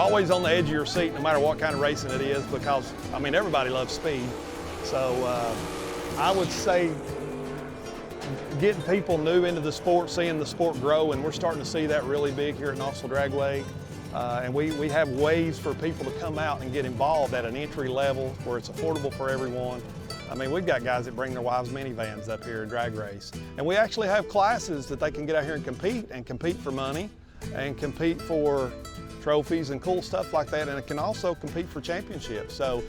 always on the edge of your seat no matter what kind of racing it is because, I mean, everybody loves speed. So I would say getting people new into the sport, seeing the sport grow, and we're starting to see that really big here at Knoxville Dragway. And we have ways for people to come out and get involved at an entry level where it's affordable for everyone. I mean, we've got guys that bring their wives' minivans up here and drag race. And we actually have classes that they can get out here and compete for money and compete for trophies and cool stuff like that. And it can also compete for championships. So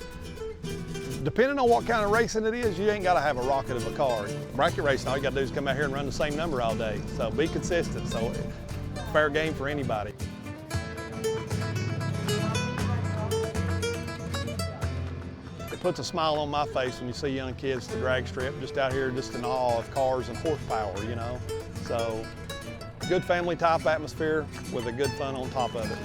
depending on what kind of racing it is, you ain't got to have a rocket of a car. Bracket racing, all you got to do is come out here and run the same number all day. So be consistent. So fair game for anybody. It puts a smile on my face when you see young kids at the drag strip just out here just in awe of cars and horsepower, you know. So good family type atmosphere with a good fun on top of it.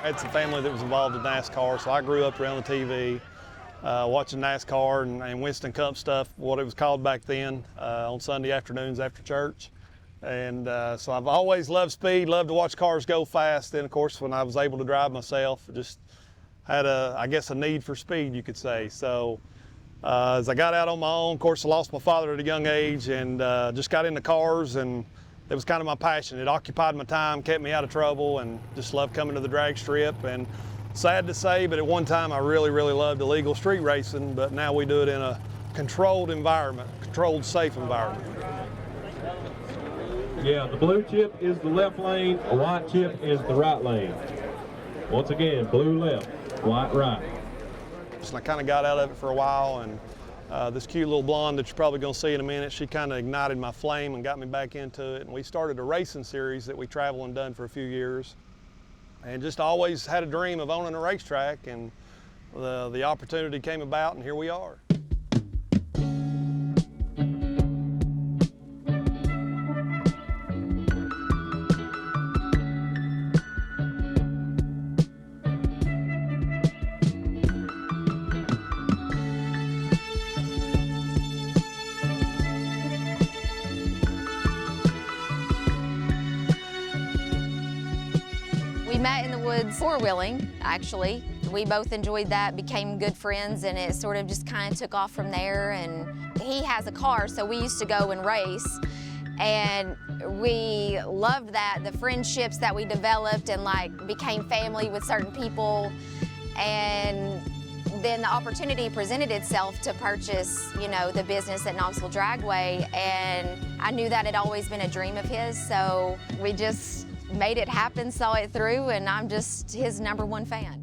I had some family that was involved in NASCAR, so I grew up around the TV. Watching NASCAR and Winston Cup stuff, what it was called back then, on Sunday afternoons after church. And so I've always loved speed, loved to watch cars go fast. Then of course when I was able to drive myself, just had I guess a need for speed, you could say. So as I got out on my own, of course I lost my father at a young age and just got into cars, and it was kind of my passion. It occupied my time, kept me out of trouble, and just loved coming to the drag strip. And sad to say, but at one time I really, really loved illegal street racing, but now we do it in a controlled environment, controlled, safe environment. Yeah, the blue chip is the left lane, the white chip is the right lane. Once again, blue left, white right. So I kind of got out of it for a while, and this cute little blonde that you're probably going to see in a minute, she kind of ignited my flame and got me back into it. And we started a racing series that we traveled and done for a few years. And just always had a dream of owning a racetrack, and the opportunity came about, and here we are. We met in the woods four-wheeling, actually. We both enjoyed that, became good friends, and it sort of just kind of took off from there. And he has a car, so we used to go and race. And we loved that, the friendships that we developed and like became family with certain people. And then the opportunity presented itself to purchase, you know, the business at Knoxville Dragway. And I knew that had always been a dream of his, so we just made it happen, saw it through, and I'm just his #1 fan.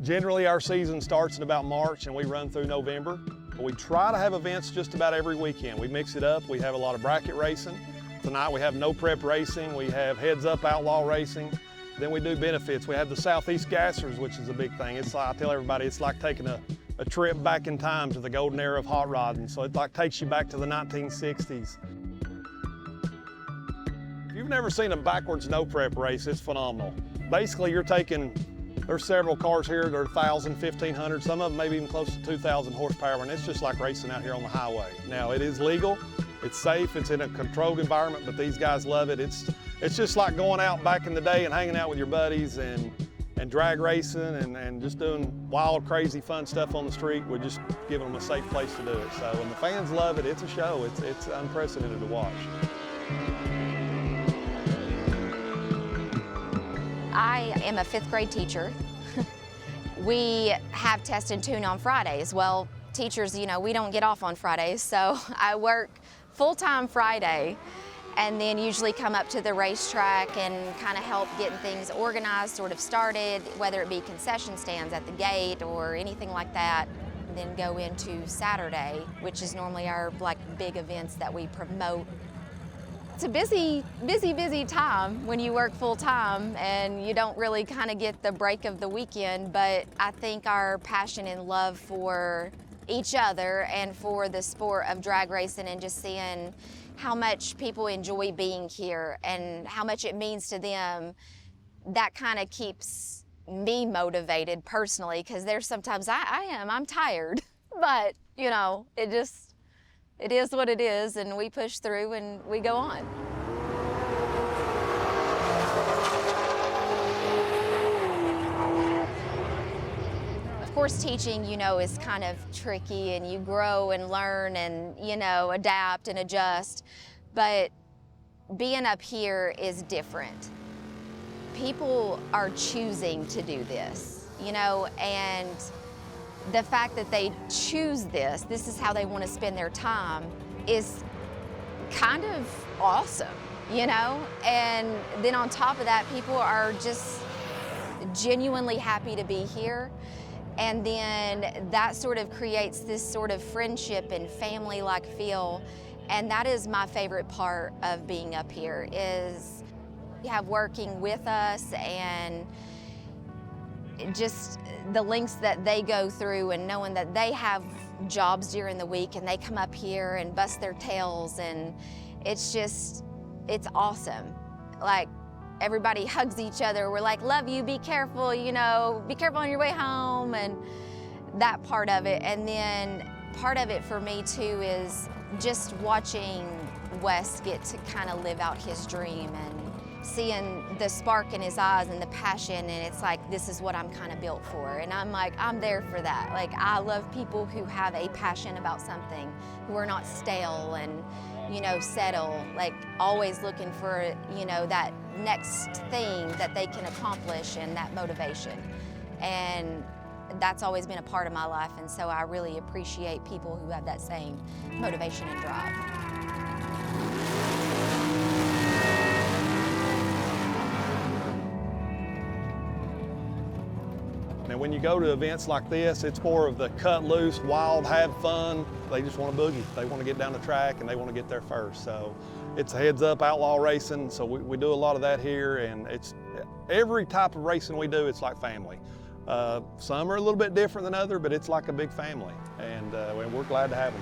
Generally, our season starts in about March and we run through November. We try to have events just about every weekend. We mix it up. We have a lot of bracket racing. Tonight we have no prep racing. We have heads up outlaw racing. Then we do benefits. We have the Southeast Gassers, which is a big thing. It's like, I tell everybody, it's like taking a trip back in time to the golden era of hot rodding. So it like takes you back to the 1960s. If you've never seen a backwards no prep race, it's phenomenal. Basically, you're taking, there's several cars here that are 1,000, 1,500, some of them maybe even close to 2,000 horsepower, and it's just like racing out here on the highway. Now, it is legal, it's safe, it's in a controlled environment, but these guys love it. It's just like going out back in the day and hanging out with your buddies and drag racing and just doing wild, crazy, fun stuff on the street. We're just giving them a safe place to do it. So when the fans love it, it's a show. It's unprecedented to watch. I am a 5th grade teacher. We have test and tune on Fridays. Well, teachers, you know, we don't get off on Fridays, so I work full-time Friday and then usually come up to the racetrack and kind of help getting things organized, sort of started, whether it be concession stands at the gate or anything like that. And then go into Saturday, which is normally our like big events that we promote. It's a busy time when you work full time and you don't really kind of get the break of the weekend, but I think our passion and love for each other and for the sport of drag racing and just seeing, how much people enjoy being here and how much it means to them, that kind of keeps me motivated personally, because there's sometimes I'm tired, but you know, it is what it is, and we push through and we go on. Of course, teaching, you know, is kind of tricky, and you grow and learn and, you know, adapt and adjust, but being up here is different. People are choosing to do this, you know, and the fact that they choose this is how they want to spend their time, is kind of awesome, you know? And then on top of that, people are just genuinely happy to be here. And then that sort of creates this sort of friendship and family-like feel. And that is my favorite part of being up here, is you have working with us and just the lengths that they go through, and knowing that they have jobs during the week and they come up here and bust their tails, and it's awesome. Like, everybody hugs each other. We're like, love you, be careful, you know, be careful on your way home, and that part of it. And then part of it for me too is just watching Wes get to kind of live out his dream, and seeing the spark in his eyes and the passion, and it's like, this is what I'm kind of built for. And I'm like, I'm there for that. Like, I love people who have a passion about something, who are not stale and, you know, settle, like always looking for, you know, that next thing that they can accomplish and that motivation. And that's always been a part of my life, and so I really appreciate people who have that same motivation and drive. Now, when you go to events like this, it's more of the cut loose, wild, have fun. They just want to boogie. They want to get down the track, and they want to get there first. So it's a heads up outlaw racing. So we do a lot of that here, and it's every type of racing we do, it's like family. Some are a little bit different than others, but it's like a big family, and we're glad to have them.